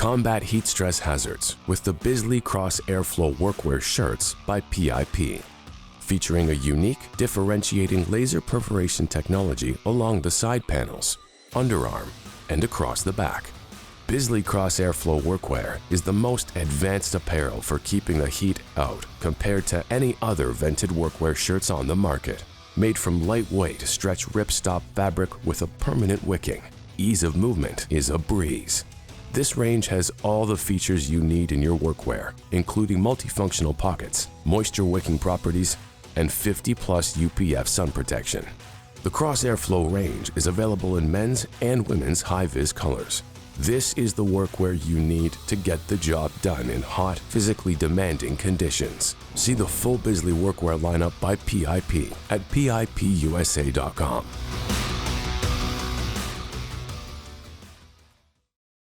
Combat heat stress hazards with the Bisley X-Airflow Workwear shirts by PIP, featuring a unique differentiating laser perforation technology along the side panels, underarm, and across the back. Bisley X-Airflow Workwear is the most advanced apparel for keeping the heat out compared to any other vented workwear shirts on the market. Made from lightweight stretch ripstop fabric with a permanent wicking, ease of movement is a breeze. This range has all the features you need in your workwear, including multifunctional pockets, moisture-wicking properties, and 50+ UPF Sun Protection. The X-Airflow range is available in men's and women's high-vis colors. This is the workwear you need to get the job done in hot, physically demanding conditions. See the full Bisley workwear lineup by PIP at pipusa.com.